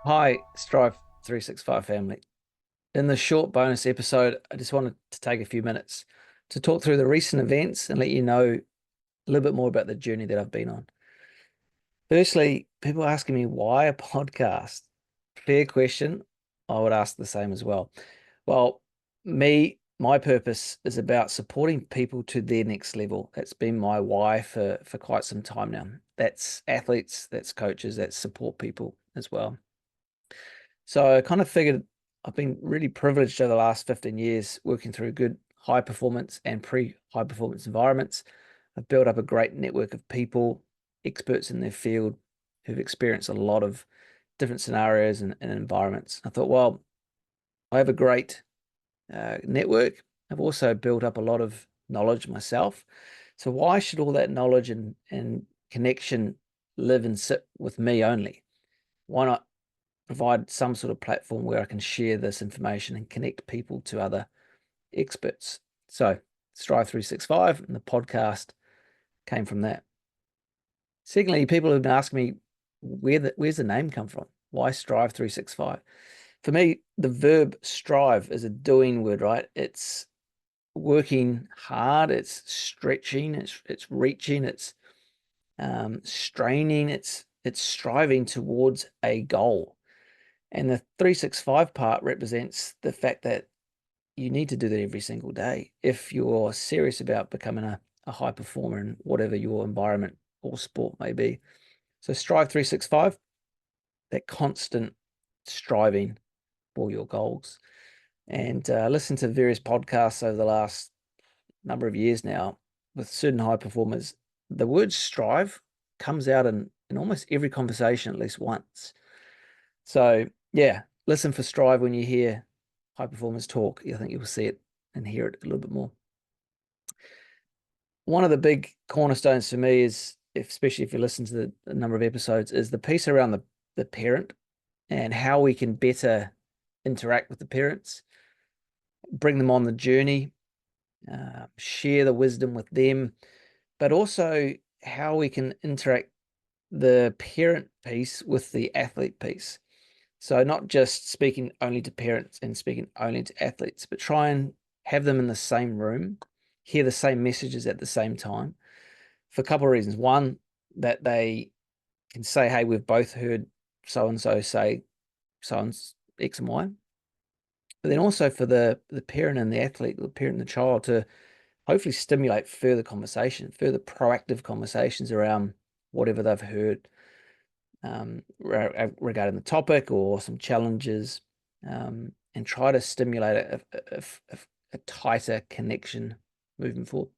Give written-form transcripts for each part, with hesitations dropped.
Hi, Strive 365 family. In this short bonus episode, I just wanted to take a few minutes to talk through the recent events and let you know a little bit more about the journey that I've been on. Firstly, people asking me why a podcast? Fair question. I would ask the same as well. Well, my purpose is about supporting people to their next level. That's been my why for quite some time now. That's athletes, that's coaches, that's support people as well. So I kind of figured I've been really privileged over the last 15 years working through good high performance and pre-high performance environments. I've built up a great network of people, experts in their field who've experienced a lot of different scenarios and environments. I thought, well, I have a great network. I've also built up a lot of knowledge myself. So why should all that knowledge and connection live and sit with me only? Why not provide some sort of platform where I can share this information and connect people to other experts? So Strive 365 and the podcast came from that. Secondly, people have been asking me where's the name come from? Why Strive 365? For me, the verb strive is a doing word, right? It's working hard, it's stretching, it's reaching, it's straining, it's striving towards a goal. And the 365 part represents the fact that you need to do that every single day if you're serious about becoming a high performer in whatever your environment or sport may be. So Strive 365, that constant striving for your goals. And listen to various podcasts over the last number of years now with certain high performers. The word strive comes out in almost every conversation at least once. So yeah, listen for strive when you hear high performance talk. I think you'll see it and hear it a little bit more. One of the big cornerstones for me is, especially if you listen to the number of episodes, is the piece around the parent and how we can better interact with the parents, bring them on the journey, share the wisdom with them, but also how we can interact the parent piece with the athlete piece. So not just speaking only to parents and speaking only to athletes, but try and have them in the same room, hear the same messages at the same time for a couple of reasons. One, that they can say, hey, we've both heard so-and-so say so-and-so X and Y. But then also for the parent and the athlete, the parent and the child to hopefully stimulate further conversation, further proactive conversations around whatever they've heard regarding the topic or some challenges, and try to stimulate a tighter connection moving forward.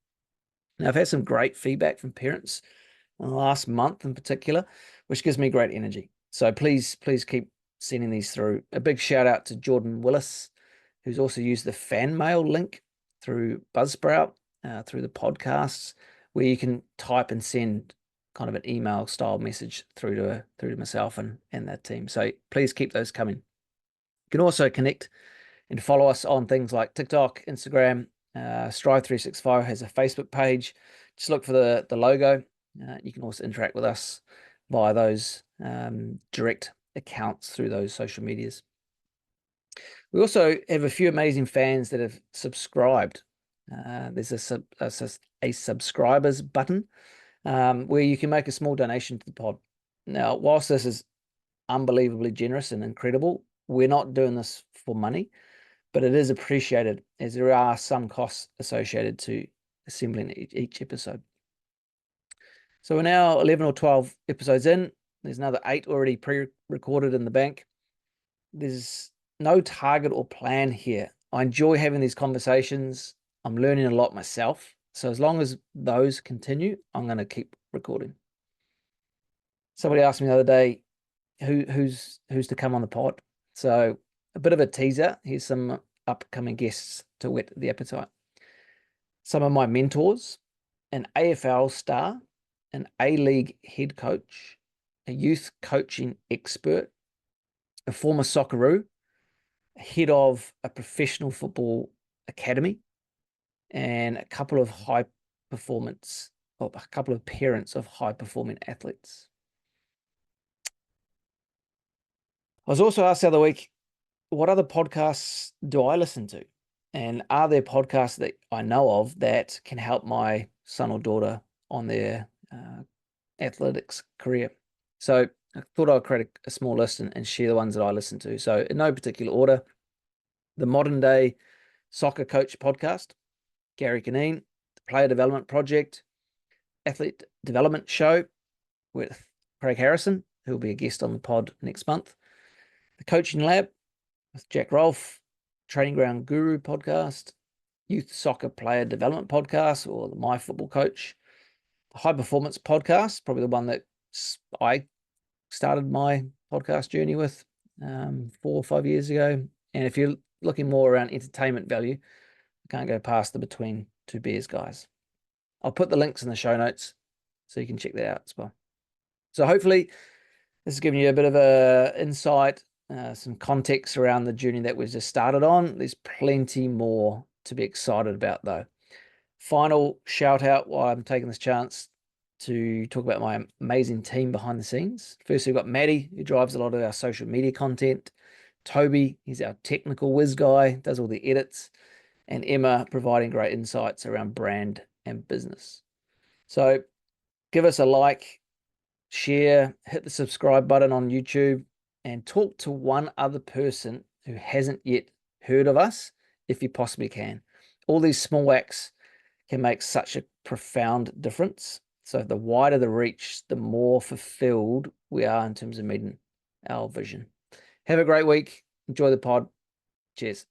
Now, I've had some great feedback from parents in the last month in particular, which gives me great energy. So please keep sending these through. A big shout out to Jordan Willis, who's also used the fan mail link through Buzzsprout, through the podcasts, where you can type and send kind of an email style message through to myself and that team. So please keep those coming. You can also connect and follow us on things like TikTok, Instagram. Strive 365 has a Facebook page. Just look for the logo. You can also interact with us via those direct accounts through those social medias. We also have a few amazing fans that have subscribed. There's a subscribers button where you can make a small donation to the pod. Now, whilst this is unbelievably generous and incredible, we're not doing this for money, but it is appreciated as there are some costs associated to assembling each episode. So we're now 11 or 12 episodes in. There's another 8 already pre-recorded in the bank. There's no target or plan here. I enjoy having these conversations. I'm learning a lot myself. So as long as those continue, I'm going to keep recording. Somebody asked me the other day, who's to come on the pod? So a bit of a teaser. Here's some upcoming guests to whet the appetite. Some of my mentors, an AFL star, an A-League head coach, a youth coaching expert, a former Socceroo, head of a professional football academy, and a couple of parents of high performing athletes. I was also asked the other week, what other podcasts do I listen to? And are there podcasts that I know of that can help my son or daughter on their athletics career? So I thought I'd create a small list and share the ones that I listen to. So in no particular order, the Modern Day Soccer Coach podcast, Gary Kineen, the Player Development Project, Athlete Development Show with Craig Harrison, who will be a guest on the pod next month, the Coaching Lab with Jack Rolfe, Training Ground Guru podcast, Youth Soccer Player Development podcast, or the My Football Coach, the High Performance podcast, probably the one that I started my podcast journey with 4 or 5 years ago. And if you're looking more around entertainment value, I can't go past the Between Two Beers guys. I'll put the links in the show notes so you can check that out as well. So hopefully this has given you a bit of a insight, some context around the journey that we've just started on. There's plenty more to be excited about though. Final shout out while I'm taking this chance to talk about my amazing team behind the scenes. First, we've got Maddie, who drives a lot of our social media content. Toby, he's our technical whiz guy, does all the edits. And Emma, providing great insights around brand and business. So give us a like, share, hit the subscribe button on YouTube, and talk to one other person who hasn't yet heard of us if you possibly can. All these small acts can make such a profound difference. So the wider the reach, the more fulfilled we are in terms of meeting our vision. Have a great week. Enjoy the pod. Cheers.